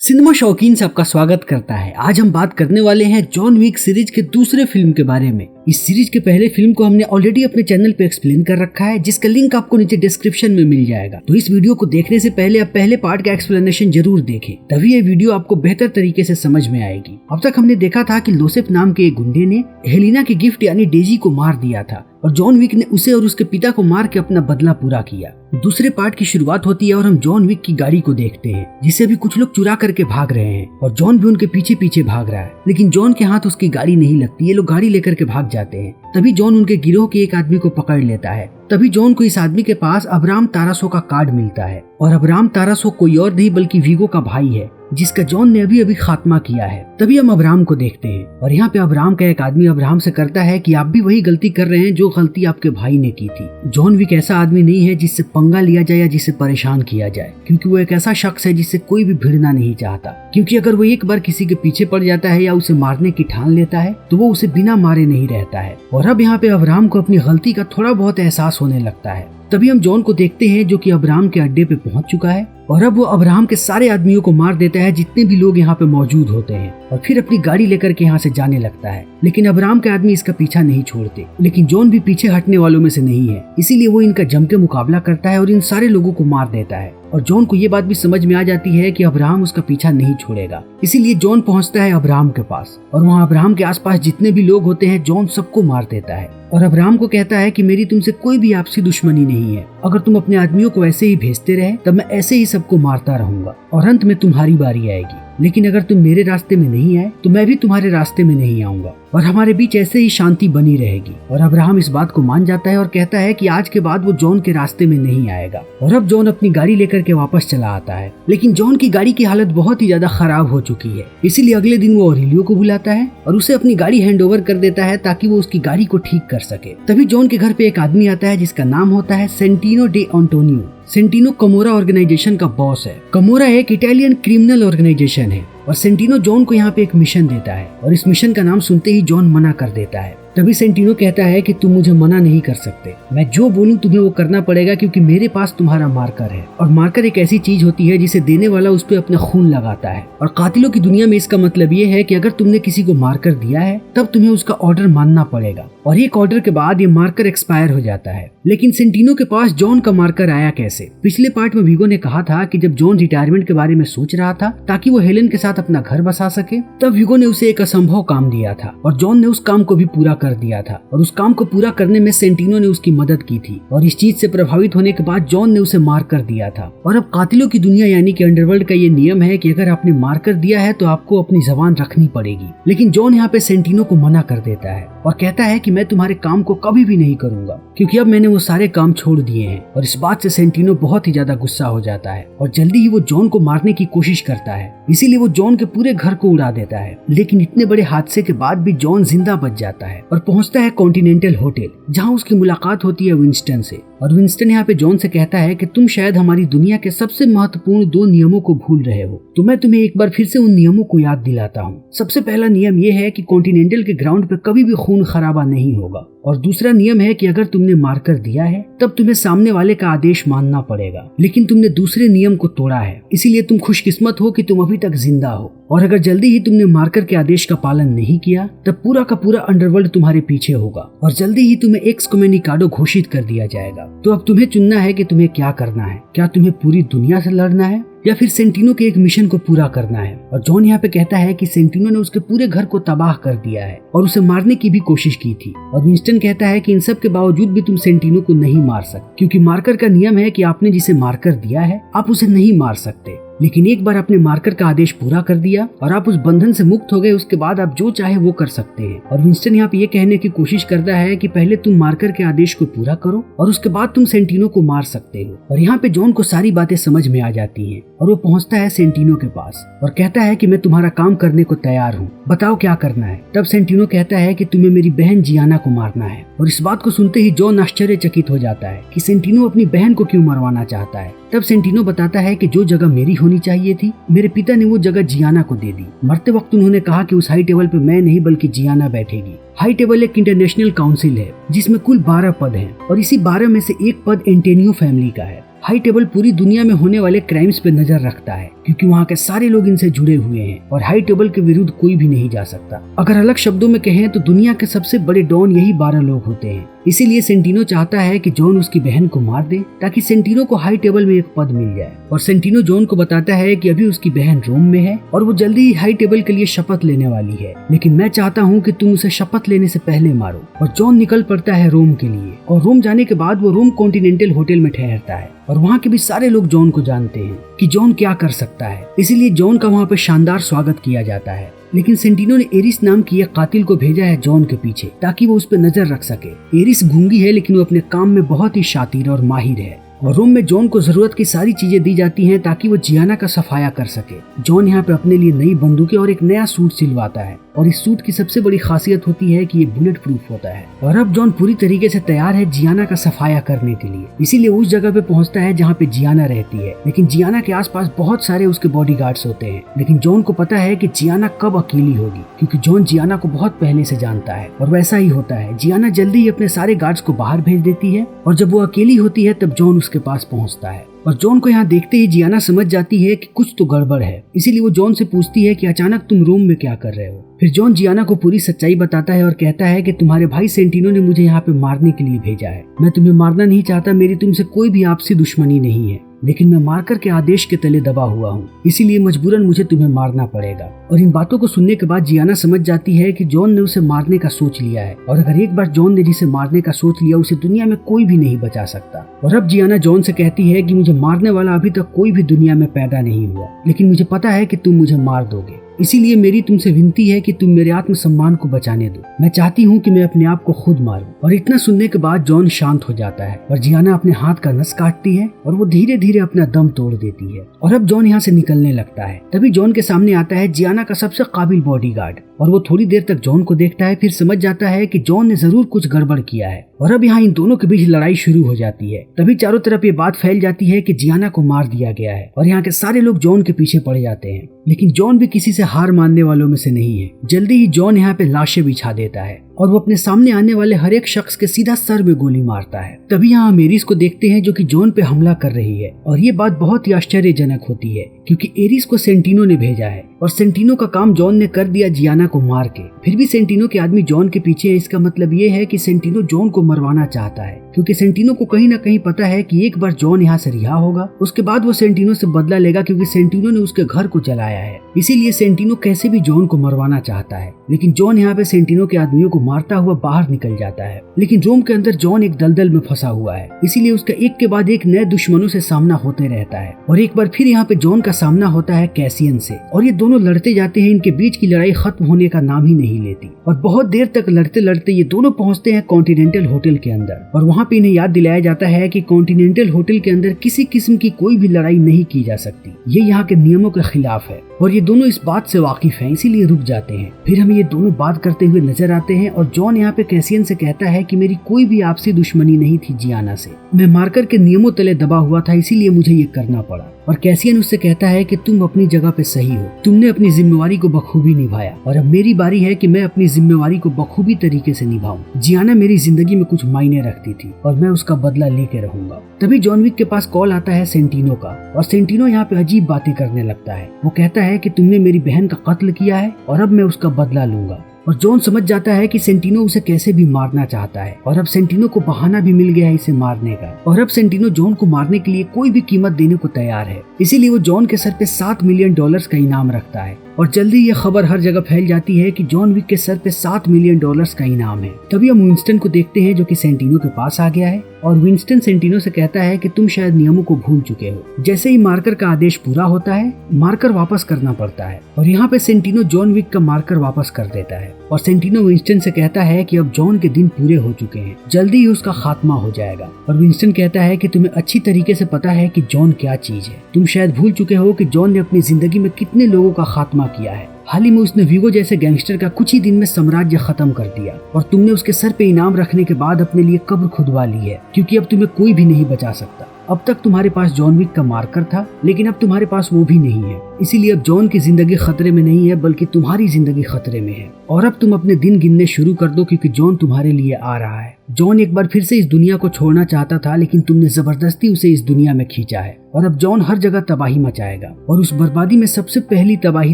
Cinema शौकीन से आपका स्वागत करता है। आज हम बात करने वाले हैं जॉन विक सीरीज के दूसरे फिल्म के बारे में। इस सीरीज के पहले फिल्म को हमने ऑलरेडी अपने चैनल पे एक्सप्लेन कर रखा है, जिसका लिंक आपको नीचे डिस्क्रिप्शन में मिल जाएगा। तो इस वीडियो को देखने से पहले आप पहले पार्ट का एक्सप्लेनेशन जरूर देखें, तभी ये वीडियो आपको बेहतर तरीके से समझ में आएगी। अब तक हमने देखा था कि लोसेफ नाम के एक गुंडे ने हेलिना की गिफ्ट यानी डेजी को मार दिया था और जॉन विक ने उसे और उसके पिता को मार के अपना बदला पूरा किया। दूसरे पार्ट की शुरुआत होती है और हम जॉन विक की गाड़ी को देखते हैं, जिसे भी कुछ लोग चुरा करके भाग रहे हैं और जॉन भी उनके पीछे पीछे भाग रहा है, लेकिन जॉन के हाथ उसकी गाड़ी नहीं लगती। ये लोग गाड़ी लेकर के भाग जाते हैं। तभी जॉन उनके गिरोह के एक आदमी को पकड़ लेता है। तभी जॉन को इस आदमी के पास अब्राम तारासो का कार्ड मिलता है और अब्राम तारासो कोई और नहीं बल्कि वीगो का भाई है, जिसका जॉन ने अभी अभी खात्मा किया है। तभी हम अब्राम को देखते हैं और यहाँ पे अब्राम का एक आदमी अब्राम से करता है कि आप भी वही गलती कर रहे हैं जो गलती आपके भाई ने की थी। जॉन विक ऐसा आदमी नहीं है जिससे पंगा लिया जाए या जिससे परेशान किया जाए, क्योंकि वो एक ऐसा शख्स है जिससे कोई भी भिड़ना नहीं चाहता। क्योंकि अगर वो एक बार किसी के पीछे पड़ जाता है या उसे मारने की ठान लेता है तो वो उसे बिना मारे नहीं रहता है। और अब यहाँ पे अब्राम को अपनी गलती का थोड़ा बहुत एहसास होने लगता है। तभी हम जॉन को देखते हैं जो कि अब्राम के अड्डे पे पहुंच चुका है और अब वो अब्राम के सारे आदमियों को मार देता है जितने भी लोग यहाँ पे मौजूद होते हैं, और फिर अपनी गाड़ी लेकर के यहाँ से जाने लगता है। लेकिन अब्राम के आदमी इसका पीछा नहीं छोड़ते, लेकिन जॉन भी पीछे हटने वालों में से नहीं है, इसीलिए वो इनका जम के मुकाबला करता है और इन सारे लोगों को मार देता है। और जॉन को ये बात भी समझ में आ जाती है कि अब्राहम उसका पीछा नहीं छोड़ेगा, इसीलिए जॉन पहुंचता है अब्राहम के पास और वहाँ अब्राहम के आसपास जितने भी लोग होते हैं जॉन सबको मार देता है और अब्राहम को कहता है कि मेरी तुमसे कोई भी आपसी दुश्मनी नहीं है। अगर तुम अपने आदमियों को ऐसे ही भेजते रहे तब मैं ऐसे ही सबको मारता रहूंगा और अंत में तुम्हारी बारी आएगी। लेकिन अगर तुम मेरे रास्ते में नहीं आए तो मैं भी तुम्हारे रास्ते में नहीं आऊंगा और हमारे बीच ऐसे ही शांति बनी रहेगी। और अब्राहम इस बात को मान जाता है और कहता है कि आज के बाद वो जॉन के रास्ते में नहीं आएगा। और अब जॉन अपनी गाड़ी लेकर के वापस चला आता है, लेकिन जॉन की गाड़ी की हालत बहुत ही ज्यादा खराब हो चुकी है, इसीलिए अगले दिन वो ऑरेलियो को बुलाता है और उसे अपनी गाड़ी हैंड ओवर कर देता है ताकि वो उसकी गाड़ी को ठीक कर सके। तभी जॉन के घर पे एक आदमी आता है जिसका नाम होता है Santino de Antonio. Santino Camorra organisation का बॉस है। कमोरा एक इटालियन क्रिमिनल ऑर्गेनाइजेशन है और सेंटिनो जॉन को यहाँ पे एक मिशन देता है और इस मिशन का नाम सुनते ही जॉन मना कर देता है। तभी सेंटिनो कहता है कि तुम मुझे मना नहीं कर सकते, मैं जो बोलूं तुम्हें वो करना पड़ेगा, क्योंकि मेरे पास तुम्हारा मार्कर है। और मार्कर एक ऐसी चीज होती है जिसे देने वाला उस पे अपना खून लगाता है। और कातिलों की दुनिया में इसका मतलब ये है कि अगर तुमने किसी को मार्कर दिया है तब तुम्हें उसका ऑर्डर मानना पड़ेगा, और एक ऑर्डर के बाद ये मार्कर एक्सपायर हो जाता है। लेकिन सेंटिनो के पास जॉन का मार्कर आया कैसे? पिछले पार्ट में वीगो ने कहा था कि जब जॉन रिटायरमेंट के बारे में सोच रहा था ताकि वो हेलेन के साथ अपना घर बसा सके, तब वीगो ने उसे एक असंभव काम दिया था और जॉन ने उस काम को भी पूरा कर दिया था। और उस काम को पूरा करने में सेंटिनो ने उसकी मदद की थी और इस चीज से प्रभावित होने के बाद जॉन ने उसे मार कर दिया था। और अब कातिलों की दुनिया यानी कि अंडरवर्ल्ड का ये नियम है कि अगर आपने मार कर दिया है तो आपको अपनी जबान रखनी पड़ेगी। लेकिन जॉन यहाँ पे सेंटिनो को मना कर देता है और कहता है कि मैं तुम्हारे काम को कभी भी नहीं करूंगा, क्योंकि अब मैंने वो सारे काम छोड़ दिए हैं। और इस बात से सेंटिनो बहुत ही ज्यादा गुस्सा हो जाता है और जल्दी ही वो जॉन को मारने की कोशिश करता है, इसीलिए वो जॉन के पूरे घर को उड़ा देता है। लेकिन इतने बड़े हादसे के बाद भी जॉन जिंदा बच जाता है और पहुंचता है कॉन्टिनेंटल होटल, जहां उसकी मुलाकात होती है विंस्टन से। और विंस्टन यहाँ पे जॉन से कहता है कि तुम शायद हमारी दुनिया के सबसे महत्वपूर्ण 2 नियमों को भूल रहे हो, तो मैं तुम्हें एक बार फिर से उन नियमों को याद दिलाता हूँ। सबसे पहला नियम ये है कि कॉन्टिनेंटल के ग्राउंड पे कभी भी खून खराबा नहीं होगा, और दूसरा नियम है कि अगर तुमने मारकर दिया है तब तुम्हें सामने वाले का आदेश मानना पड़ेगा। लेकिन तुमने दूसरे नियम को तोड़ा है, इसीलिए तुम खुशकिस्मत हो कि तुम अभी तक जिंदा हो। और अगर जल्दी ही तुमने मारकर के आदेश का पालन नहीं किया तब पूरा का पूरा अंडरवर्ल्ड तुम्हारे पीछे होगा और जल्दी ही तुम्हें एक्सकम्युनिकाडो घोषित कर दिया जाएगा। तो अब तुम्हें चुनना है कि तुम्हें क्या करना है, क्या तुम्हें पूरी दुनिया से लड़ना है या फिर सेंटिनो के एक मिशन को पूरा करना है। और जॉन यहाँ पे कहता है कि सेंटिनो ने उसके पूरे घर को तबाह कर दिया है और उसे मारने की भी कोशिश की थी। और विंस्टन कहता है कि इन सब के बावजूद भी तुम सेंटिनो को नहीं मार सकते, क्योंकि मार्कर का नियम है कि आपने जिसे मारकर दिया है आप उसे नहीं मार सकते। लेकिन एक बार आपने मार्कर का आदेश पूरा कर दिया और आप उस बंधन से मुक्त हो गए, उसके बाद आप जो चाहे वो कर सकते हैं। और विंस्टन यहाँ पे ये कहने की कोशिश करता है कि पहले तुम मार्कर के आदेश को पूरा करो और उसके बाद तुम सेंटिनो को मार सकते हो। और यहाँ पे जॉन को सारी बातें समझ में आ जाती हैं और वो पहुंचता है सेंटिनो के पास और कहता है कि मैं तुम्हारा काम करने को तैयार हूँ, बताओ क्या करना है। तब सेंटिनो कहता है कि तुम्हें मेरी बहन जियाना को मारना है। और इस बात को सुनते ही जॉन आश्चर्यचकित हो जाता है कि सेंटिनो अपनी बहन को क्यों मरवाना चाहता है। तब सेंटिनो बताता है कि जो जगह मेरी होनी चाहिए थी मेरे पिता ने वो जगह जियाना को दे दी। मरते वक्त उन्होंने कहा कि उस हाई टेबल पे मैं नहीं बल्कि जियाना बैठेगी। हाई टेबल एक इंटरनेशनल काउंसिल है जिसमें कुल 12 पद हैं और इसी 12 में से एक पद एंटेनियो फैमिली का है। हाई टेबल पूरी दुनिया में होने वाले क्राइम्स पे नजर रखता है, क्योंकि वहाँ के सारे लोग इनसे जुड़े हुए हैं और हाई टेबल के विरुद्ध कोई भी नहीं जा सकता। अगर अलग शब्दों में कहें तो दुनिया के सबसे बड़े डॉन यही 12 लोग होते हैं। इसीलिए सेंटिनो चाहता है कि जॉन उसकी बहन को मार दे ताकि सेंटिनो को हाई टेबल में एक पद मिल जाए। और सेंटिनो जॉन को बताता है कि अभी उसकी बहन रोम में है और वो जल्दी ही हाई टेबल के लिए शपथ लेने वाली है, लेकिन मैं चाहता हूँ कि तुम उसे शपथ लेने से पहले मारो। और जॉन निकल पड़ता है रोम के लिए और रोम जाने के बाद वो रोम कॉन्टिनेंटल होटल में ठहरता है और वहाँ के भी सारे लोग जॉन को जानते हैं कि जॉन क्या कर सकता है। इसीलिए जॉन का वहाँ पे शानदार स्वागत किया जाता है। लेकिन सेंटिनो ने एरिस नाम की एक कातिल को भेजा है जॉन के पीछे ताकि वो उस पर नजर रख सके। एरिस गूंगी है लेकिन वो अपने काम में बहुत ही शातिर और माहिर है और रोम में जॉन को जरूरत की सारी चीजें दी जाती हैं ताकि वो जियाना का सफाया कर सके। जॉन यहाँ पे अपने लिए नई बंदूकें और एक नया सूट सिलवाता है और इस सूट की सबसे बड़ी खासियत होती है कि ये बुलेट प्रूफ होता है। और अब जॉन पूरी तरीके से तैयार है जियाना का सफाया करने के लिए, इसीलिए उस जगह पे पहुंचता है जहाँ पे जियाना रहती है। लेकिन जियाना के आसपास बहुत सारे उसके बॉडीगार्ड्स होते हैं, लेकिन जॉन को पता है कि जियाना कब अकेली होगी क्योंकि जॉन जियाना को बहुत पहले से जानता है। और वैसा ही होता है, जियाना जल्दी ही अपने सारे गार्ड्स को बाहर भेज देती है और जब वो अकेली होती है तब जॉन उसके पास पहुंचता है। और जॉन को यहाँ देखते ही जियाना समझ जाती है कि कुछ तो गड़बड़ है, इसीलिए वो जॉन से पूछती है कि अचानक तुम रोम में क्या कर रहे हो। फिर जॉन जियाना को पूरी सच्चाई बताता है और कहता है कि तुम्हारे भाई सेंटिनो ने मुझे यहाँ पे मारने के लिए भेजा है। मैं तुम्हें मारना नहीं चाहता, मेरी तुमसे कोई भी आपसी दुश्मनी नहीं है, लेकिन मैं मारकर के आदेश के तले दबा हुआ हूँ, इसीलिए मजबूरन मुझे तुम्हें मारना पड़ेगा। और इन बातों को सुनने के बाद जियाना समझ जाती है कि जॉन ने उसे मारने का सोच लिया है और अगर एक बार जॉन ने जिसे मारने का सोच लिया उसे दुनिया में कोई भी नहीं बचा सकता। और अब जियाना जॉन से कहती है कि मुझे मारने वाला अभी तक कोई भी दुनिया में पैदा नहीं हुआ, लेकिन मुझे पता है कि तुम मुझे मार दोगे, इसीलिए मेरी तुमसे विनती है कि तुम मेरे आत्मसम्मान को बचाने दो। मैं चाहती हूँ कि मैं अपने आप को खुद मारूं। और इतना सुनने के बाद जॉन शांत हो जाता है और जियाना अपने हाथ का नस काटती है और वो धीरे धीरे अपना दम तोड़ देती है। और अब जॉन यहाँ से निकलने लगता है, तभी जॉन के सामने आता है जियाना का सबसे काबिल बॉडीगार्ड और वो थोड़ी देर तक जॉन को देखता है, फिर समझ जाता है कि जॉन ने जरूर कुछ गड़बड़ किया है। और अब यहाँ इन दोनों के बीच लड़ाई शुरू हो जाती है। तभी चारों तरफ ये बात फैल जाती है कि जियाना को मार दिया गया है और यहाँ के सारे लोग जॉन के पीछे पड़ जाते हैं। लेकिन जॉन भी किसी से हार मानने वालों में से नहीं है। जल्दी ही जॉन यहाँ पे लाशें बिछा देता है और वो अपने सामने आने वाले हर एक शख्स के सीधा सर में गोली मारता है। तभी यहाँ हम एरिस को देखते हैं जो कि जॉन पे हमला कर रही है और ये बात बहुत ही आश्चर्यजनक होती है क्योंकि एरिस को सेंटिनो ने भेजा है और सेंटिनो का काम जॉन ने कर दिया जियाना को मार के। फिर भी सेंटिनो के आदमी जॉन के पीछे है, इसका मतलब ये है कि सेंटिनो जॉन को मरवाना चाहता है क्योंकि सेंटिनो को कहीं ना कहीं पता है कि एक बार जॉन यहाँ से रिहा होगा उसके बाद वो सेंटिनो से बदला लेगा क्योंकि सेंटिनो ने उसके घर को जलाया है। इसीलिए सेंटिनो कैसे भी जॉन को मरवाना चाहता है। लेकिन जॉन यहाँ पे सेंटिनो के आदमियों को मारता हुआ बाहर निकल जाता है। लेकिन रोम के अंदर जॉन एक दलदल में फंसा हुआ है, इसीलिए उसका एक के बाद एक नए दुश्मनों से सामना होते रहता है। और एक बार फिर यहाँ पे जॉन का सामना होता है कैसियन से और ये दोनों लड़ते जाते हैं। इनके बीच की लड़ाई खत्म होने का नाम ही नहीं लेती और बहुत देर तक लड़ते लड़ते ये दोनों पहुंचते हैं कॉन्टिनेंटल होटल के अंदर। और वहाँ पे इन्हें याद दिलाया जाता है कि कॉन्टिनेंटल होटल के अंदर किसी किस्म की कोई भी लड़ाई नहीं की जा सकती, ये यहाँ के नियमों के खिलाफ है। और ये दोनों इस बात से वाकिफ हैं, इसीलिए रुक जाते हैं। फिर हमें ये दोनों बात करते हुए नजर आते हैं और जॉन यहाँ पे कैसियन से कहता है कि मेरी कोई भी आपसी दुश्मनी नहीं थी जियाना से, मैं मार्कर के नियमों तले दबा हुआ था, इसीलिए मुझे ये करना पड़ा। और कैसियन उससे कहता है कि तुम अपनी जगह पे सही हो, तुमने अपनी जिम्मेवारी को बखूबी निभाया और अब मेरी बारी है कि मैं अपनी जिम्मेवारी को बखूबी तरीके से निभाऊं। जियाना मेरी जिंदगी में कुछ मायने रखती थी और मैं उसका बदला लेके रहूंगा। तभी जॉन विक के पास कॉल आता है सेंटिनो का और सेंटिनो यहाँ पे अजीब बातें करने लगता है। वो कहता है कि तुमने मेरी बहन का कत्ल किया है और अब मैं उसका बदला लूंगा। और जॉन समझ जाता है कि सेंटिनो उसे कैसे भी मारना चाहता है और अब सेंटिनो को बहाना भी मिल गया है इसे मारने का। और अब सेंटिनो जॉन को मारने के लिए कोई भी कीमत देने को तैयार है, इसीलिए वो जॉन के सर पे $7 मिलियन का इनाम रखता है। और जल्दी ये खबर हर जगह फैल जाती है कि जॉन विक के सर पे $7 मिलियन का इनाम है। तभी हम विंस्टन को देखते हैं जो कि सेंटिनो के पास आ गया है और विंस्टन सेंटिनो से कहता है कि तुम शायद नियमों को भूल चुके हो। जैसे ही मार्कर का आदेश पूरा होता है, मार्कर वापस करना पड़ता है और यहाँ पे सेंटिनो जॉन विक का मार्कर वापस कर देता है। और सेंटिनो विंस्टन से कहता है कि अब जॉन के दिन पूरे हो चुके हैं, जल्दी ही उसका खात्मा हो जाएगा। और विंस्टन कहता है कि तुम्हें अच्छी तरीके से पता है कि जॉन क्या चीज है, तुम शायद भूल चुके हो कि जॉन ने अपनी जिंदगी में कितने लोगों का खात्मा किया है। हाल ही में उसने वीगो जैसे गैंगस्टर का कुछ ही दिन में साम्राज्य खत्म कर दिया और तुमने उसके सर पे इनाम रखने के बाद अपने लिए कब्र खुदवा ली है क्योंकि अब तुम्हें कोई भी नहीं बचा सकता। अब तक तुम्हारे पास जॉन विक का मार्कर था, लेकिन अब तुम्हारे पास वो भी नहीं है, इसीलिए अब जॉन की जिंदगी खतरे में नहीं है बल्कि तुम्हारी जिंदगी खतरे में है। और अब तुम अपने दिन गिनने शुरू कर दो क्योंकि जॉन तुम्हारे लिए आ रहा है। जॉन एक बार फिर से इस दुनिया को छोड़ना चाहता था लेकिन तुमने जबरदस्ती उसे इस दुनिया में खींचा है और अब जॉन हर जगह तबाही मचाएगा और उस बर्बादी में सबसे पहली तबाही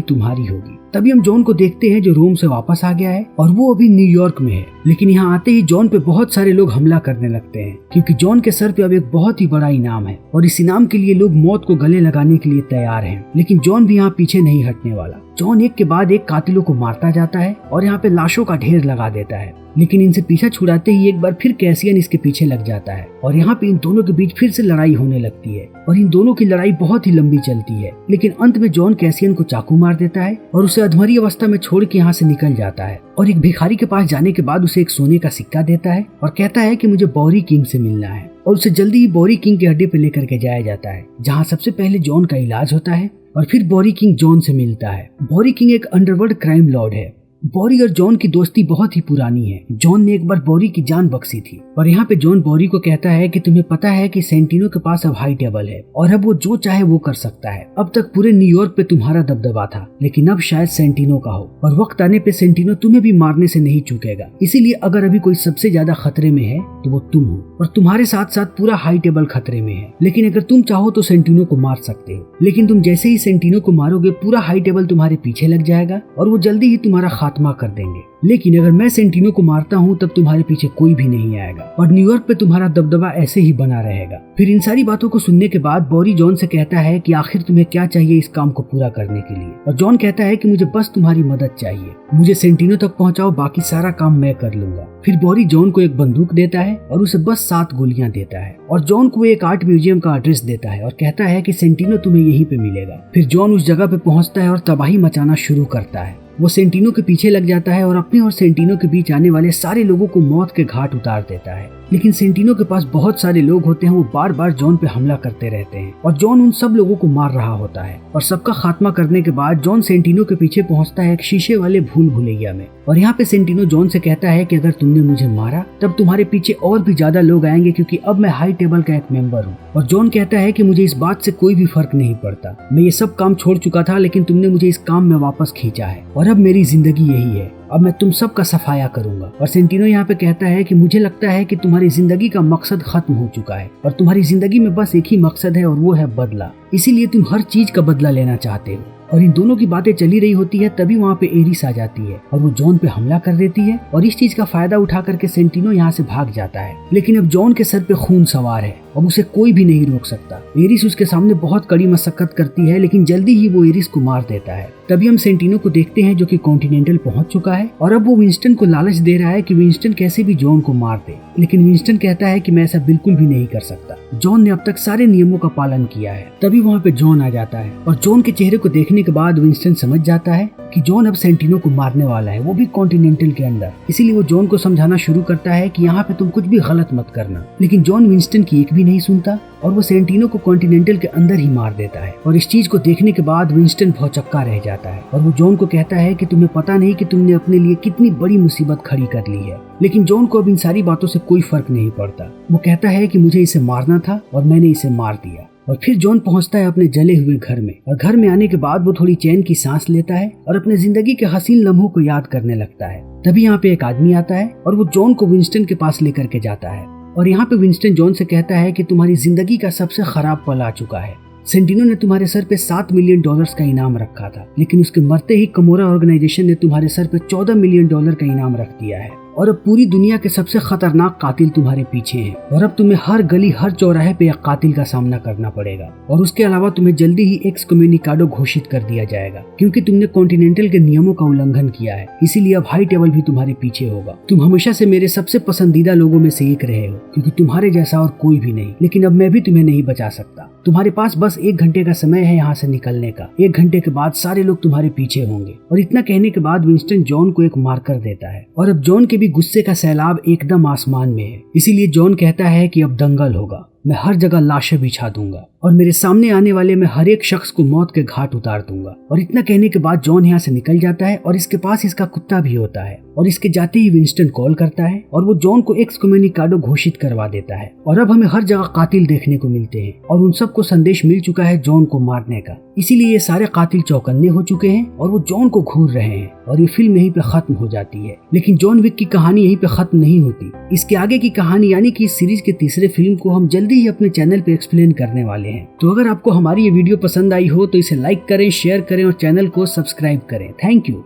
तुम्हारी होगी। तभी हम जॉन को देखते हैं जो रोम से वापस आ गया है और वो अभी न्यूयॉर्क में है। लेकिन यहाँ आते ही जॉन पे बहुत सारे लोग हमला करने लगते हैं क्योंकि जॉन के सर पे अब एक बहुत ही बड़ा इनाम है और इस इनाम के लिए लोग मौत को गले लगाने के लिए तैयार हैं। लेकिन जॉन भी यहाँ पीछे नहीं हटने वाला। जॉन एक के बाद एक कातिलों को मारता जाता है और यहाँ पे लाशों का ढेर लगा देता है। लेकिन इनसे पीछा छुड़ाते ही एक बार फिर कैसियन इसके पीछे लग जाता है और यहाँ पे इन दोनों के बीच फिर से लड़ाई होने लगती है और इन दोनों की लड़ाई बहुत ही लंबी चलती है। लेकिन अंत में जॉन कैसियन को चाकू मार देता है और उसे अधमरी अवस्था में छोड़ के यहाँ से निकल जाता है और एक भिखारी के पास जाने के बाद उसे एक सोने का सिक्का देता है और कहता है कि मुझे बॉरी किंग से मिलना है और उसे जल्दी ही बॉरी किंग के अड्डे पे लेकर के जाया जाता है जहाँ सबसे पहले जॉन का इलाज होता है और फिर बॉरी किंग जॉन से मिलता है। बॉरी किंग एक अंडरवर्ल्ड क्राइम लॉर्ड है। बॉरी और जॉन की दोस्ती बहुत ही पुरानी है। जॉन ने एक बार बॉरी की जान बख्शी थी और यहाँ पे जॉन बॉरी को कहता है कि तुम्हें पता है कि सेंटिनो के पास अब हाई टेबल है और अब वो जो चाहे वो कर सकता है। अब तक पूरे न्यूयॉर्क पे तुम्हारा दबदबा था लेकिन अब शायद सेंटिनो का हो और वक्त आने पे सेंटिनो तुम्हें भी मारने से नहीं चूकेगा। इसीलिए अगर अभी कोई सबसे ज्यादा खतरे में है तो वो तुम हो और तुम्हारे साथ साथ पूरा हाई टेबल खतरे में है। लेकिन अगर तुम चाहो तो सेंटिनो को मार सकते हो। लेकिन तुम जैसे ही सेंटिनो को मारोगे पूरा हाई टेबल तुम्हारे पीछे लग जाएगा और वो जल्दी ही तुम्हारा खात्मा कर देंगे। लेकिन अगर मैं सेंटिनो को मारता हूँ तब तुम्हारे पीछे कोई भी नहीं आएगा और न्यूयॉर्क पे तुम्हारा दबदबा ऐसे ही बना रहेगा। फिर इन सारी बातों को सुनने के बाद बॉरी जॉन से कहता है कि आखिर तुम्हें क्या चाहिए इस काम को पूरा करने के लिए और जॉन कहता है कि मुझे बस तुम्हारी मदद चाहिए, मुझे सेंटिनो तक पहुँचाओ, बाकी सारा काम मैं कर लूंगा। फिर बॉरी जॉन को एक बंदूक देता है और उसे बस 7 गोलियां देता है और जॉन को एक आर्ट म्यूजियम का एड्रेस देता है और कहता है कि सेंटिनो तुम्हें यहीं पे मिलेगा। फिर जॉन उस जगह पे पहुंचता है और तबाही मचाना शुरू करता है। वो सेंटिनो के पीछे लग जाता है और अपने और सेंटिनो के बीच आने वाले सारे लोगों को मौत के घाट उतार देता है। लेकिन सेंटिनो के पास बहुत सारे लोग होते हैं, वो बार बार जॉन पे हमला करते रहते हैं और जॉन उन सब लोगों को मार रहा होता है और सबका खात्मा करने के बाद जॉन सेंटिनो के पीछे पहुंचता है एक शीशे वाले भूल भुलैया में और यहाँ पे सेंटिनो जॉन से कहता है कि अगर तुमने मुझे मारा तब तुम्हारे पीछे और भी ज्यादा लोग आएंगे क्योंकि अब मैं हाई टेबल का एक मेंबर हूँ। और जॉन कहता है कि मुझे इस बात से कोई भी फर्क नहीं पड़ता, मैं ये सब काम छोड़ चुका था लेकिन तुमने मुझे इस काम में वापस खींचा है और अब मेरी जिंदगी यही है, अब मैं तुम सब का सफाया करूंगा। और सेंटिनो यहाँ पे कहता है कि मुझे लगता है कि तुम्हारी जिंदगी का मकसद खत्म हो चुका है और तुम्हारी जिंदगी में बस एक ही मकसद है और वो है बदला, इसीलिए तुम हर चीज का बदला लेना चाहते हो। और इन दोनों की बातें चली रही होती है तभी वहाँ पे एरिस आ जाती है और वो जॉन पे हमला कर देती है और इस चीज का फायदा उठा करके सेंटिनो यहाँ से भाग जाता है। लेकिन अब जॉन के सर पे खून सवार है, अब उसे कोई भी नहीं रोक सकता। एरिस उसके सामने बहुत कड़ी मशक्कत करती है लेकिन जल्दी ही वो एरिस को मार देता है। तभी हम सेंटिनो को देखते हैं जो कि कॉन्टिनेंटल पहुंच चुका है और अब वो विंस्टन को लालच दे रहा है कि विंस्टन कैसे भी जॉन को मार दे। लेकिन विंस्टन कहता है कि मैं ऐसा बिल्कुल भी नहीं कर सकता, जॉन ने अब तक सारे नियमों का पालन किया है। तभी वहाँ पे जॉन आ जाता है और जॉन के चेहरे को देखने के बाद विंस्टन समझ जाता है कि जॉन अब सेंटिनो को मारने वाला है, वो भी कॉन्टिनेंटल के अंदर। इसीलिए वो जॉन को समझाना शुरू करता है कि यहाँ पे तुम कुछ भी गलत मत करना। लेकिन जॉन विंस्टन की एक भी नहीं सुनता और वो सेंटिनो को कॉन्टिनेंटल के अंदर ही मार देता है। और इस चीज को देखने के बाद विंस्टन भौचक्का रह जाता है और वो जॉन को कहता है कि तुम्हें पता नहीं कि तुमने अपने लिए कितनी बड़ी मुसीबत खड़ी कर ली है। लेकिन जॉन को अब इन सारी बातों से कोई फर्क नहीं पड़ता। वो कहता है कि मुझे इसे मारना था और मैंने इसे मार दिया। और फिर जॉन पहुंचता है अपने जले हुए घर में और घर में आने के बाद वो थोड़ी चैन की सांस लेता है और अपने जिंदगी के हसीन लम्हों को याद करने लगता है। तभी यहाँ पे एक आदमी आता है और वो जॉन को विंस्टन के पास लेकर के जाता है और यहाँ पे विंस्टन जॉन से कहता है कि तुम्हारी जिंदगी का सबसे खराब पल आ चुका है। सेंटिनो ने तुम्हारे सर पे $7 मिलियन का इनाम रखा था लेकिन उसके मरते ही कमोरा ऑर्गेनाइजेशन ने तुम्हारे सर पे $14 मिलियन का इनाम रख दिया है और अब पूरी दुनिया के सबसे खतरनाक कातिल तुम्हारे पीछे हैं और अब तुम्हें हर गली हर चौराहे पे एक कातिल का सामना करना पड़ेगा और उसके अलावा तुम्हें जल्दी ही एक्स कम्युनिकाडो घोषित कर दिया जाएगा क्योंकि तुमने कॉन्टिनेंटल के नियमों का उल्लंघन किया है। इसीलिए अब हाई टेबल भी तुम्हारे पीछे होगा। तुम हमेशा से मेरे सबसे पसंदीदा लोगों में से एक रहे हो क्योंकि तुम्हारे जैसा और कोई भी नहीं, लेकिन अब मैं भी तुम्हें नहीं बचा सकता। तुम्हारे पास बस 1 घंटे का समय है यहाँ से निकलने का। 1 घंटे के बाद सारे लोग तुम्हारे पीछे होंगे। और इतना कहने के बाद विंस्टन जॉन को एक मार्कर देता है और अब जॉन के भी गुस्से का सैलाब एकदम आसमान में है। इसीलिए जॉन कहता है कि अब दंगल होगा, मैं हर जगह लाशें बिछा दूंगा और मेरे सामने आने वाले में हर एक शख्स को मौत के घाट उतार दूंगा। और इतना कहने के बाद जॉन यहाँ से निकल जाता है और इसके पास इसका कुत्ता भी होता है और इसके जाते ही विंस्टन कॉल करता है और वो जॉन को एक्स कम्युनिकाडो घोषित करवा देता है। और अब हमें हर जगह कातिल देखने को मिलते हैं और उन सबको संदेश मिल चुका है जॉन को मारने का। इसीलिए ये सारे कातिल चौकन्ने हो चुके हैं और वो जॉन को घूर रहे हैं। और ये फिल्म यहीं पे खत्म हो जाती है। लेकिन जॉन विक की कहानी यहीं पे खत्म नहीं होती। इसके आगे की कहानी यानी कि इस सीरीज के तीसरे फिल्म को हम जल्दी ही अपने चैनल पे एक्सप्लेन करने वाले हैं। तो अगर आपको हमारी ये वीडियो पसंद आई हो तो इसे लाइक करें, शेयर करें और चैनल को सब्सक्राइब करें। Thank you.